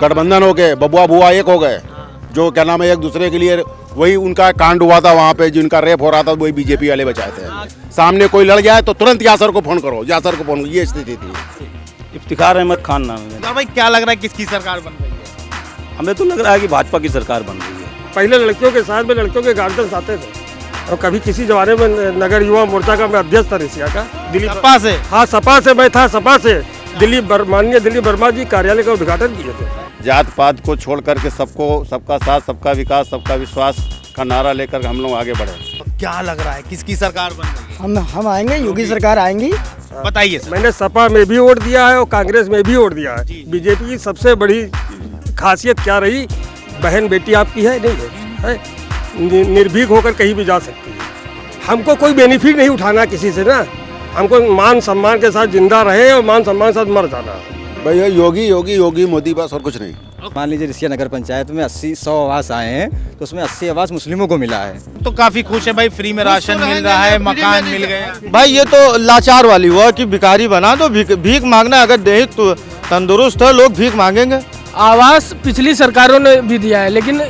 गठबंधन हो गए, बबुआ बुआ एक हो गए, जो क्या नाम है एक दूसरे के लिए वही उनका कांड हुआ था वहाँ पे, जिनका रेप हो रहा था वही बीजेपी वाले बचाए थे। सामने कोई लड़ जाए तो तुरंत यासर को फोन करो, यासर को फोन, ये स्थिति थी। इफ्तिखार अहमद खान नाम है। तो भाई क्या लग रहा है किसकी सरकार बन रही है? हमें तो लग रहा है कि भाजपा की सरकार बन रही है। पहले लड़कियों के साथ में लड़कियों के गार्जियन आते थे, और कभी किसी जमाने में नगर युवा मोर्चा का मैं अध्यक्ष था रिसिया का, दिल्ली सपा से? हाँ सपा से मैं था, सपा से माननीय दिल्ली वर्मा जी कार्यालय का उद्घाटन किए थे। जात पात को छोड़ करके सबको, सबका साथ, सबका विकास, सबका विश्वास का नारा लेकर हम लोग आगे बढ़े। तो क्या लग रहा है किसकी सरकार बन रही है? हम आएंगे, योगी सरकार आएंगी। बताइए सर। मैंने सपा में भी वोट दिया है और कांग्रेस में भी वोट दिया है। बीजेपी की सबसे बड़ी खासियत क्या रही, बहन बेटी आपकी है नहीं है, निर्भीक होकर कहीं भी जा सकती है। हमको कोई बेनिफिट नहीं उठाना किसी से ना, हमको मान सम्मान के साथ जिंदा रहे और मान सम्मान के साथ मर जाना। भैया योगी योगी योगी मोदी बस, और कुछ नहीं। मान लीजिए रिसिया नगर पंचायत में 80-100 आवास आए हैं, तो उसमें 80 आवास मुस्लिमों को मिला है। तो काफी खुश है भाई, फ्री में राशन मिल रहा है, मकान मिल गए। भाई ये तो लाचार वाली हुआ कि भिखारी बना दो, भीख मांगना, अगर देह तो तंदुरुस्त है लोग भीख मांगेंगे। आवास पिछली सरकारों ने भी दिया है, लेकिन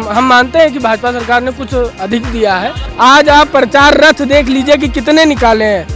हम मानते हैं कि भाजपा सरकार ने कुछ अधिक दिया है। आज आप प्रचार रथ देख लीजिए कि कितने निकाले हैं,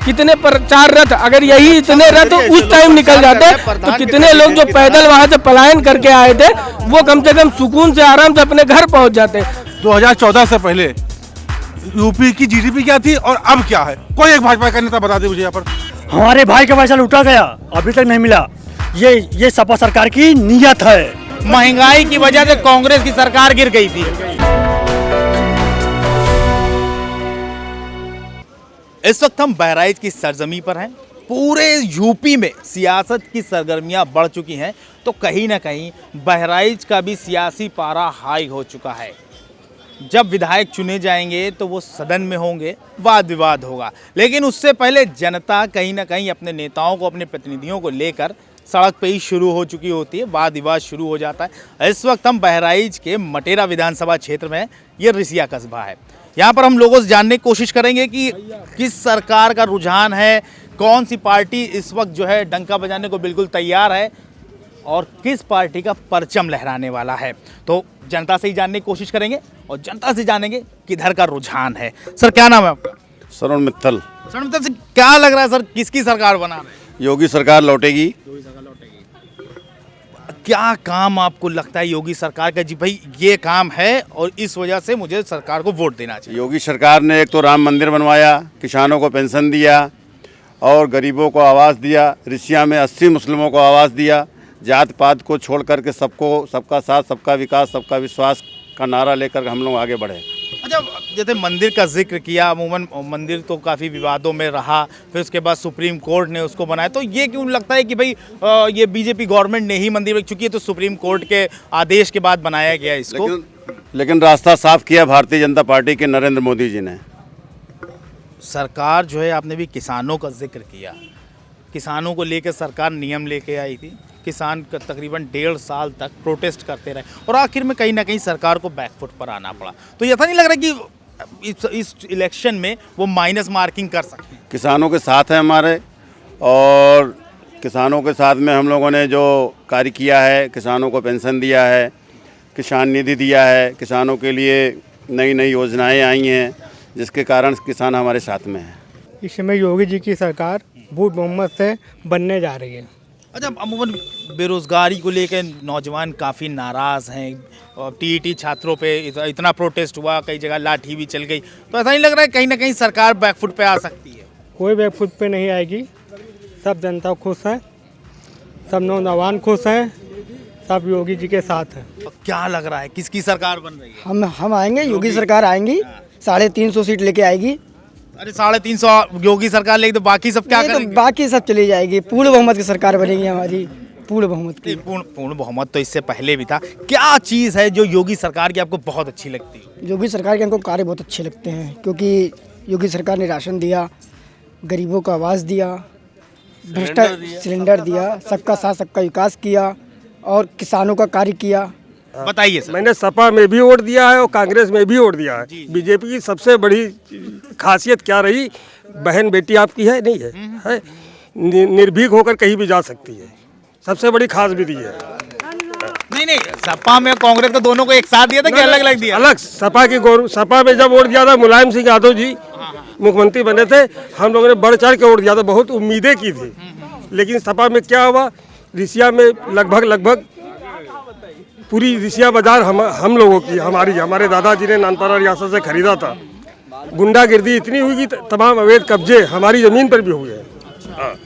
कितने प्रचार रथ। अगर यही इतने रथ उस टाइम निकल जाते तो कितने लोग जो पैदल वहां से पलायन करके आए थे वो कम से कम सुकून से आराम से अपने घर पहुंच जाते। 2014 से पहले यूपी की जीडीपी क्या थी और अब क्या है? कोई एक भाजपा का नेता बता दे मुझे यहाँ पर। हमारे भाई का पैसा लूटा गया, अभी तक नहीं मिला। ये सपा सरकार की नीयत है। महंगाई की वजह से कांग्रेस की सरकार गिर गई थी। इस वक्त हम बहराइच की सरजमी पर हैं। पूरे यूपी में सियासत की सरगर्मियां बढ़ चुकी हैं, तो कहीं ना कहीं बहराइच का भी सियासी पारा हाई हो चुका है। जब विधायक चुने जाएंगे तो वो सदन में होंगे, वाद विवाद होगा, लेकिन उससे पहले जनता कहीं ना कहीं अपने नेताओं को, अपने प्रतिनिधियों को लेकर सड़क पे ही शुरू हो चुकी होती है, वाद विवाद शुरू हो जाता है। इस वक्त हम बहराइच के मटेरा विधानसभा क्षेत्र में, ये रिसिया कस्बा है। यहाँ पर हम लोगों से जानने की कोशिश करेंगे कि किस सरकार का रुझान है, कौन सी पार्टी इस वक्त जो है डंका बजाने को बिल्कुल तैयार है और किस पार्टी का परचम लहराने वाला है। तो जनता से ही जानने की कोशिश करेंगे और जनता से जानेंगे किधर का रुझान है। सर क्या नाम है आपका? शरण मित्तल। शरण मित्तल से क्या लग रहा है सर, किसकी सरकार बना रहे हैं? योगी सरकार लौटेगी। क्या काम आपको लगता है योगी सरकार का, जी भाई ये काम है और इस वजह से मुझे सरकार को वोट देना चाहिए? योगी सरकार ने एक तो राम मंदिर बनवाया, किसानों को पेंशन दिया और गरीबों को आवास दिया। रिसिया में 80 मुस्लिमों को आवास दिया। जात पात को छोड़ करके सबको, सबका साथ, सबका विकास, सबका विश्वास का नारा लेकर हम लोग आगे बढ़े। अच्छा, जैसे मंदिर का जिक्र किया, अमूमन मंदिर तो काफ़ी विवादों में रहा, फिर उसके बाद सुप्रीम कोर्ट ने उसको बनाया, तो ये क्यों लगता है कि भाई ये बीजेपी गवर्नमेंट ने ही मंदिर, चूंकि है तो सुप्रीम कोर्ट के आदेश के बाद बनाया गया इसको? लेकिन रास्ता साफ किया भारतीय जनता पार्टी के नरेंद्र मोदी जी ने। सरकार जो है, आपने भी किसानों का जिक्र किया, किसानों को लेकर सरकार नियम लेके आई थी। किसान तकरीबन 1.5 साल तक प्रोटेस्ट करते रहे और आखिर में कहीं ना कहीं सरकार को बैकफुट पर आना पड़ा। तो ऐसा नहीं लग रहा कि इस इलेक्शन में वो माइनस मार्किंग कर सकते हैं? किसानों के साथ है हमारे, और किसानों के साथ में हम लोगों ने जो कार्य किया है, किसानों को पेंशन दिया है, किसान निधि दिया है, किसानों के लिए नई नई योजनाएं आई हैं, जिसके कारण किसान हमारे साथ में है। इस समय योगी जी की सरकार बूढ़ बहुमत से बनने जा रही है। अच्छा, अमूमन बेरोजगारी को लेकर नौजवान काफ़ी नाराज़ हैं। टीईटी छात्रों पे इतना प्रोटेस्ट हुआ, कई जगह लाठी भी चल गई, तो ऐसा नहीं लग रहा है कहीं ना कहीं सरकार बैकफुट पे आ सकती है? कोई बैकफुट पे नहीं आएगी। सब जनता खुश है, सब नौजवान खुश हैं, सब योगी जी के साथ हैं। तो क्या लग रहा है किसकी सरकार बन रही है? हम आएंगे, योगी सरकार आएंगी, 350 सीट लेके आएगी। अरे 350 योगी सरकार लेगी तो बाकी सब क्या करेंगे? तो बाकी सब चली जाएगी, पूर्ण बहुमत की सरकार बनेगी हमारी, पूर्ण बहुमत की। पूर्ण बहुमत तो इससे पहले भी था। क्या चीज़ है जो योगी सरकार की आपको बहुत अच्छी लगती है? योगी सरकार के हमको कार्य बहुत अच्छे लगते हैं, क्योंकि योगी सरकार ने राशन दिया, गरीबों को आवास दिया, भ्रष्टाचार सिलेंडर दिया, सबका साथ सबका विकास किया और किसानों का कार्य किया। बताइए सर। मैंने सपा में भी वोट दिया है और कांग्रेस में भी वोट दिया है। बीजेपी की सबसे बड़ी खासियत क्या रही, बहन बेटी आपकी है नहीं है, निर्भीक होकर कहीं भी जा सकती है, सबसे बड़ी खास विधि है। नहीं, सपा में कांग्रेस को दोनों को एक साथ दिया था कि अलग अलग दिया? अलग सपा में जब वोट दिया था मुलायम सिंह यादव जी मुख्यमंत्री बने थे, हम लोगों ने बढ़ चढ़ के वोट दिया था, बहुत उम्मीदें की थी। लेकिन सपा में क्या हुआ, रिसिया में लगभग पूरी रिसिया बाजार हम लोगों की हमारे दादाजी ने नानपारा रियासत से खरीदा था। गुंडागिर्दी इतनी हुई कि तमाम अवैध कब्जे हमारी ज़मीन पर भी हुए हैं।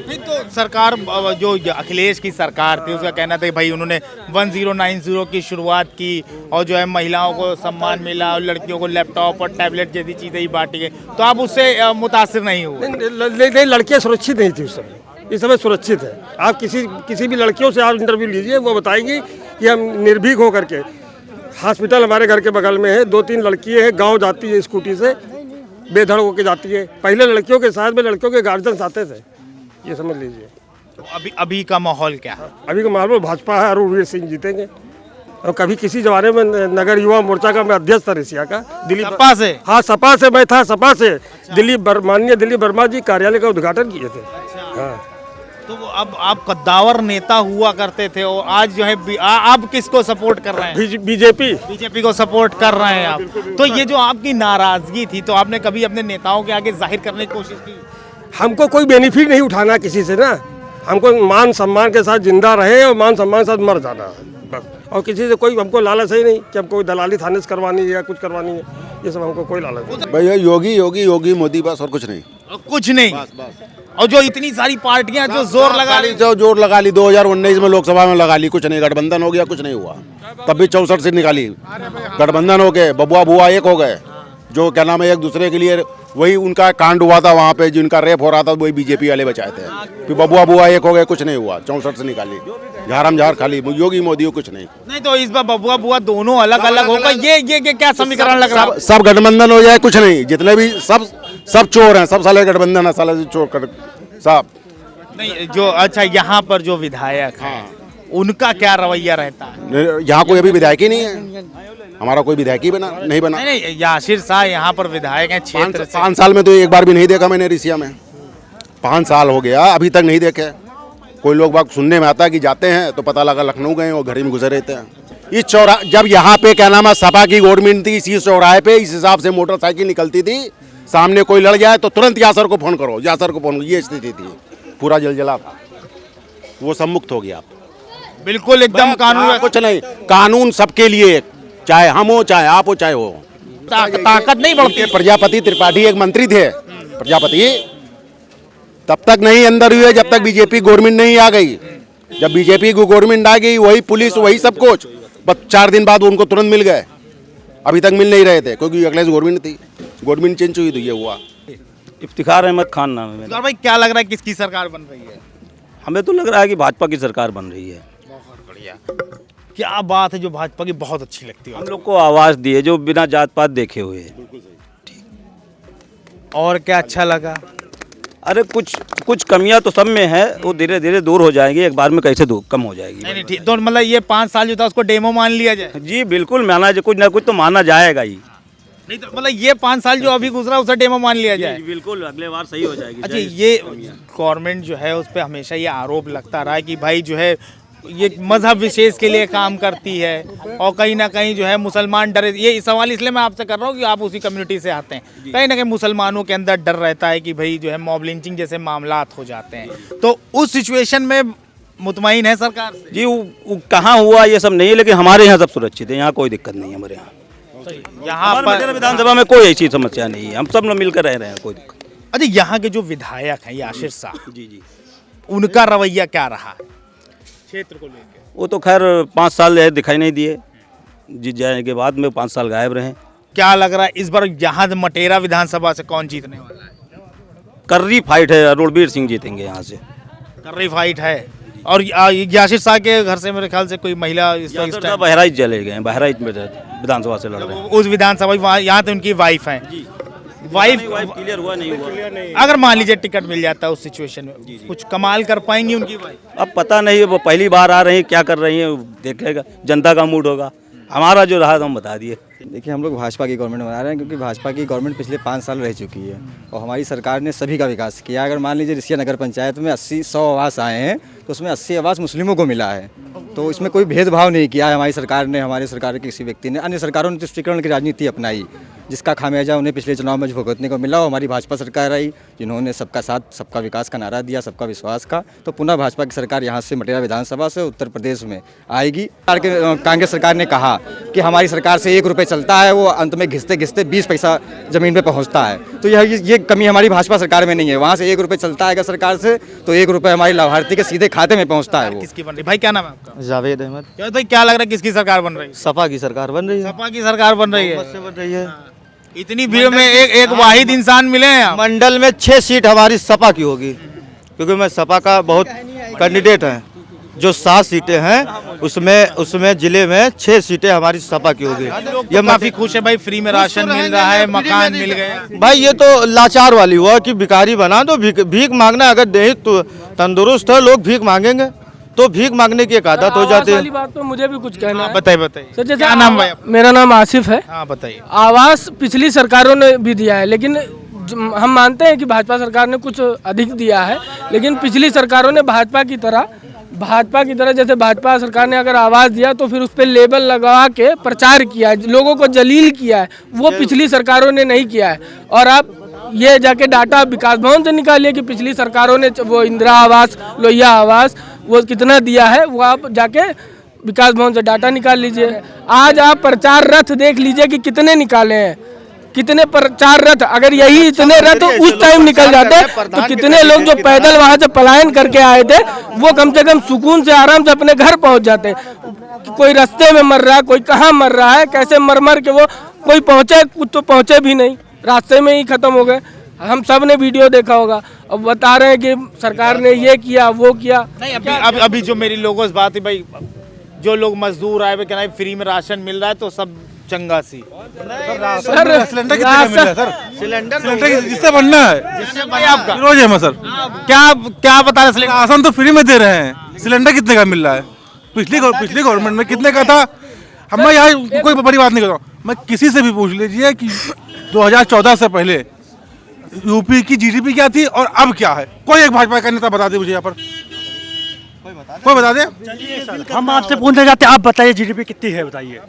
नहीं तो सरकार जो अखिलेश की सरकार थी उसका कहना था कि भाई उन्होंने 1090 की शुरुआत की और जो है महिलाओं को सम्मान मिला और लड़कियों को लैपटॉप और टैबलेट जैसी चीज़ें ही बांटी गई, तो आप उससे मुतासिर नहीं हुए? नहीं, लड़कियाँ सुरक्षित नहीं थी उस समय, इस समय सुरक्षित है। आप किसी भी लड़कियों से आप इंटरव्यू लीजिए, वो बताएंगी कि हम निर्भीक होकर के, हॉस्पिटल हमारे घर के बगल में है, 2-3 लड़कियाँ हैं, गांव जाती है स्कूटी से, बेधड़ होकर जाती है। पहले लड़कियों के साथ में लड़कियों के गार्जियंस आते थे, ये समझ लीजिए। तो अभी का माहौल क्या है? अभी का माहौल भाजपा है, अरुण सिंह जीतेंगे। और कभी किसी जमाने में नगर युवा मोर्चा का मैं अध्यक्ष था रिसिया का, दिल्ली सपा से? हाँ, सपा से मैं था, सपा से माननीय दिल्ली वर्मा जी कार्यालय का उद्घाटन किए थे। हाँ, तो अब आप कद्दावर नेता हुआ करते थे और आज जो है आप किसको सपोर्ट कर रहे हैं? बीजेपी को सपोर्ट कर रहे हैं आप। तो ये जो आपकी नाराजगी थी, तो आपने कभी अपने नेताओं के आगे जाहिर करने की कोशिश की? हमको कोई बेनिफिट नहीं उठाना किसी से ना, हमको मान सम्मान के साथ जिंदा रहे और मान सम्मान के साथ मर जाना बस। और किसी से कोई हमको लालच ही नहीं कि हमको दलाली थाने से करवानी है या कुछ करवानी है, ये सब हमको कोई लालच नहीं। भैया योगी मोदी बस, और कुछ नहीं। कुछ नहीं? और जो इतनी सारी पार्टियां जो जोर लगा ली, 2019 में लोकसभा में लगा ली, कुछ नहीं, गठबंधन हो गया, कुछ नहीं हुआ। तब भी 64 सीट निकाली, गठबंधन हो गए, बबुआ बुआ एक हो गए, जो क्या नाम है एक दूसरे के लिए, वही उनका कांड हुआ था वहाँ पे, जिनका रेप हो रहा था वही बीजेपी वाले बचाए थे। फिर बबुआ बुआ एक हो गए, कुछ नहीं हुआ, 64 से निकाली, झारम खाली, योगी मोदी कुछ नहीं। तो इस बार बबुआ बुआ दोनों अलग अलग होगा, ये क्या समीकरण लग रहा है? सब गठबंधन हो जाए, कुछ नहीं, जितने भी सब चोर हैं, सब साले गठबंधन है, साले चोर कर सब नहीं। जो अच्छा यहाँ पर जो विधायक हैं उनका क्या रवैया रहता है? यहाँ कोई अभी विधायक ही नहीं है, हमारा कोई विधायक ही नहीं बना। नहीं, यासिर शाह यहाँ पर विधायक हैं क्षेत्र से। 5 साल में तो एक बार भी नहीं देखा मैंने रिसिया में, 5 साल हो गया अभी तक नहीं देखे। कोई लोग बात सुनने में आता है कि जाते हैं तो पता लगा लखनऊ गए और घर में गुजर रहते हैं। इस चौराहे, जब यहाँ पे क्या नाम है सपा की गवर्नमेंट थी, इसी चौराहे पे इस हिसाब से मोटरसाइकिल निकलती थी, सामने कोई लड़ जाए तो तुरंत यासर को फोन करो, ये स्थिति थी, पूरा जलजला था। वो सब मुक्त हो गया, बिल्कुल एकदम कानून, कुछ नहीं, कानून सबके लिए, चाहे हम हो, चाहे आप हो, चाहे हो। ताकत नहीं बढ़ती। प्रजापति त्रिपाठी एक मंत्री थे, प्रजापति तब तक नहीं अंदर हुए जब तक बीजेपी गवर्नमेंट नहीं आ गई। जब बीजेपी की गवर्नमेंट आ गई, वही पुलिस वही सब कुछ, बस 4 दिन बाद उनको तुरंत मिल गए, अभी तक मिल नहीं रहे थे क्योंकि अखिलेश गवर्नमेंट थी, गवर्नमेंट चेंज हुई तो ये हुआ। इफ्तिखार अहमद खान नाम है मेरा। भाई क्या लग रहा है किसकी सरकार बन रही है? हमें तो लग रहा है कि भाजपा की सरकार बन रही है। बहुत बढ़िया, क्या बात है जो भाजपा की बहुत अच्छी लगती है। हम लोग को आवाज़ दी है जो बिना जात पात देखे हुए है। और क्या अच्छा लगा? अरे कुछ कमियां तो सब में है, वो धीरे धीरे दूर हो जाएंगी, एक बार में कैसे कम हो जाएगी। नहीं ठीक, तो मतलब ये 5 साल जो था उसको डेमो मान लिया जाए? जी बिल्कुल, माना जाए, कुछ ना कुछ तो माना जाएगा ही। नहीं तो मतलब ये 5 साल जो अभी गुजरा उसे डेमो मान लिया जाए? बिल्कुल, अगले बार सही हो जाएगी। अच्छा, ये गवर्नमेंट जो है उस पर हमेशा ये आरोप लगता रहा है कि भाई जो है ये मजहब विशेष के लिए काम करती है और कहीं ना कहीं जो है मुसलमान डरे। ये सवाल इसलिए मैं आपसे कर रहा हूँ कि आप उसी कम्युनिटी से आते हैं, कहीं ना कहीं मुसलमानों के अंदर डर रहता है कि भाई जो है मॉब लिंचिंग जैसे मामलात हो जाते हैं, तो उस सिचुएशन में मुतमईन है सरकार से? जी वो कहाँ हुआ ये सब नहीं है, लेकिन हमारे यहाँ सब सुरक्षित है, यहाँ कोई दिक्कत नहीं है। हमारे यहाँ पर विधानसभा में कोई ऐसी समस्या नहीं है, हम सब लोग मिलकर रह रहे हैं, कोई दिक्कत। अच्छा, यहाँ के जो विधायक हैं यासिर शाह, जी उनका रवैया क्या रहा क्षेत्र को लेकर? वो तो खैर 5 साल दिखाई नहीं दिए, जीत जाने के बाद में 5 साल गायब रहे। क्या लग रहा है इस बार यहाँ मटेरा विधानसभा से कौन जीतने वाला है? कर्री फाइट है, रणबीर सिंह जीतेंगे यहाँ से। कर्री फाइट है। और यासिर शाह के घर से मेरे ख्याल से कोई महिला बहराइच चले गए, बहराइच में विधानसभा से लड़ रहे हैं। उस विधानसभा यहाँ तो उनकी वाइफ है। वाइफ क्लियर हुआ नहीं हुआ? अगर मान लीजिए टिकट मिल जाता है उस सिचुएशन में, कुछ कमाल कर पाएंगी उनकी वाइफ? अब पता नहीं, वो पहली बार आ रही हैं, क्या कर रही हैं देखेगा, जनता का मूड होगा। हमारा जो रहा तो हम बता दिए। देखिए, हम लोग भाजपा की गवर्नमेंट बना रहे हैं क्योंकि भाजपा की गवर्नमेंट पिछले 5 साल रह चुकी है और हमारी सरकार ने सभी का विकास किया। अगर मान लीजिए रिसिया नगर पंचायत में 80-100 आवास आए हैं तो उसमें 80 आवास मुस्लिमों को मिला है। तो इसमें कोई भेदभाव नहीं किया है हमारी सरकार ने, हमारी सरकार के किसी व्यक्ति ने। अन्य सरकारों ने तुष्टीकरण की राजनीति अपनाई, जिसका खामियाजा उन्हें पिछले चुनाव में भुगतने को मिला। और हमारी भाजपा सरकार आई जिन्होंने सबका साथ सबका विकास का नारा दिया, सबका विश्वास का। तो पुनः भाजपा की सरकार यहाँ से मटेरिया विधानसभा से उत्तर प्रदेश में आएगी। कांग्रेस सरकार ने कहा कि हमारी सरकार से 1 रुपये चलता है, वो अंत में घिसते घिसते 20 पैसा ज़मीन पे पहुँचता है। तो ये कमी हमारी भाजपा सरकार में नहीं है। वहाँ से 1 रुपये चलता है सरकार से, तो 1 रुपये हमारी लाभार्थी के सीधे खाते में पहुँचता है। वो किसकी बन रही भाई, क्या नाम है आपका? जावेद अहमद। क्या लग रहा है किसकी सरकार बन रही है? सपा की सरकार बन रही है। सपा की सरकार बन रही है। बन रही है। इतनी भीड़ में एक वाहिद इंसान मिले हैं आप। मंडल में 6 सीट हमारी सपा की होगी, क्योंकि मैं सपा का बहुत कैंडिडेट हैं। जो 7 सीटें हैं उसमें जिले में 6 सीटें हमारी सपा की होगी। ये काफी खुश है भाई, फ्री में राशन मिल रहा है, मकान मिल गए। भाई ये तो लाचार वाली हुआ कि भिखारी बना दो। भीख मांगना, अगर देह तो तंदुरुस्त है लोग भीख मांगेंगे, तो भीख मांगने की एक आदत हो जाती है। बात तो मुझे भी कुछ कहना है। बताइए। सर जैसे क्या नाम भाई? मेरा नाम आसिफ है। हाँ बताइए। आवास पिछली सरकारों ने भी दिया है, लेकिन हम मानते हैं कि भाजपा सरकार ने कुछ अधिक दिया है। लेकिन पिछली सरकारों ने भाजपा की तरह जैसे भाजपा सरकार ने अगर आवास दिया तो फिर उस पर लेबल लगा के प्रचार किया है, लोगों को जलील किया है, वो पिछली सरकारों ने नहीं किया है। और आप ये जाके डाटा विकास भवन से निकालिए कि पिछली सरकारों ने वो इंदिरा आवास, लोहिया आवास वो कितना दिया है, वो आप जाके विकास भवन से डाटा निकाल लीजिए। आज आप प्रचार रथ देख लीजिए कि कितने निकाले हैं, कितने प्रचार रथ। अगर यही इतने रथ उस टाइम निकल जाते तो कितने लोग जो पैदल वहां से पलायन करके आए थे वो कम से कम सुकून से आराम से अपने घर पहुंच जाते। कोई रास्ते में मर रहा है, कोई कहाँ मर रहा है, कैसे मर के वो कोई पहुंचे, कुछ तो पहुंचे भी नहीं, रास्ते में ही खत्म हो गए। हम सब ने वीडियो देखा होगा। अब बता रहे हैं कि सरकार ने ये किया वो किया। नहीं, अभी जो मेरी लोगों से बात है भाई, जो लोग मजदूर आए हुए कहना फ्री में राशन मिल रहा है तो सब चंगा सी। सिलेंडर कितने का मिल रहा है सर? सिलेंडर जिससे बनना है, जिससे भाई आपका रोज है सर। क्या बता रहे? राशन तो फ्री में दे रहे हैं, सिलेंडर कितने का मिल रहा है? पिछली गवर्नमेंट में कितने का था? हम यहाँ कोई बड़ी बात नहीं कर रहा हूँ, मैं किसी से भी पूछ लीजिए कि 2014 से पहले यूपी की जीडीपी क्या थी और अब क्या है। कोई एक भाजपा का नेता बता दे मुझे यहाँ पर, कोई बता दे। हम आपसे पूछना चाहते हैं, आप बताइए जीडीपी कितनी है, बताइए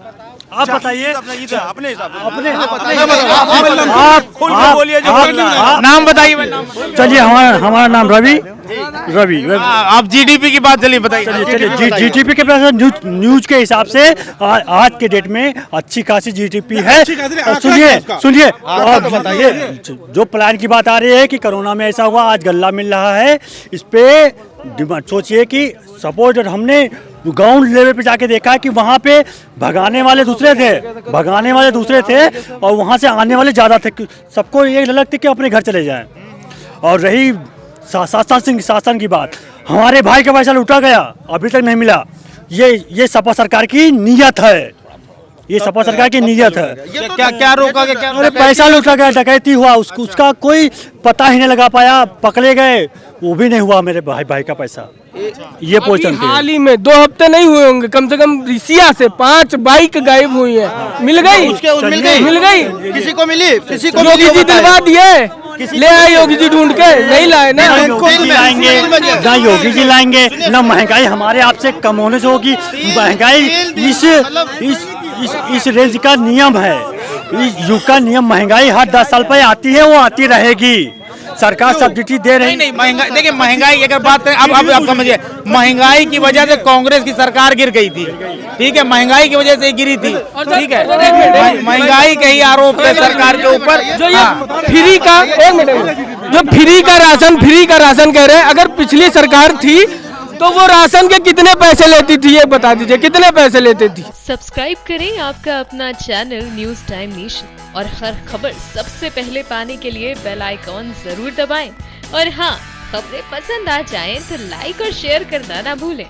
आप बताइए अपने नाम बताइए। चलिए हमारा नाम रवि। आप जीडीपी की बात चलिए बताइए। चलिए जीडीपी के न्यूज के हिसाब से आज के डेट में अच्छी खासी जीडीपी है। सुनिए जो प्लान की बात आ रही है कि कोरोना में ऐसा हुआ, आज गल्ला मिल रहा है, इस पे सोचिए कि सपोज हमने ग्राउंड लेवल पे जाके देखा कि वहाँ पे भगाने वाले दूसरे थे और वहाँ से आने वाले ज़्यादा थे। सबको ये लगता कि अपने घर चले जाएं। और रही शासन की बात, हमारे भाई का पैसा लूटा गया, अभी तक नहीं मिला। ये सपा सरकार की नीयत है, ये सपा सरकार की नीयत है। क्या रोका गया? अरे पैसा लूटा गया, डकैती हुआ, उसका कोई पता ही नहीं लगा पाया, पकड़े गए, वो भी नहीं हुआ मेरे भाई का पैसा। ये पोजीशन हाल ही में 2 हफ्ते नहीं हुए होंगे, कम से कम रिसिया से 5 बाइक गायब हुई है। मिल गई किसी को मिली, योगी जी दिलवा दिए, ले आए योगी जी ढूंढ के, नहीं लाए ना। ना योगी जी लाएंगे, ना महंगाई हमारे आपसे कम होने से होगी। महंगाई इस रेंज का नियम है, इस युग का नियम। महंगाई हर 10 साल पर आती है, वो आती रहेगी। सरकार सब्सिडी दे रही नहीं महंगाई, देखिए महंगाई अगर बात करें, अब आप समझिए, महंगाई की वजह से कांग्रेस की सरकार गिर गई थी, ठीक है, महंगाई की वजह से गिरी थी, ठीक है। महंगाई के ही आरोप है सरकार के ऊपर। जो ये फ्री का, एक मिनट, जो फ्री का राशन कह रहे हैं, अगर पिछली सरकार थी तो वो राशन के कितने पैसे लेती थी, ये बता दीजिए, कितने पैसे लेती थी। सब्सक्राइब करें आपका अपना चैनल न्यूज टाइम नेशन और हर खबर सबसे पहले पाने के लिए बेल आइकॉन जरूर दबाएं। और हाँ, खबरें पसंद आ जाएं तो लाइक और शेयर करना ना भूलें।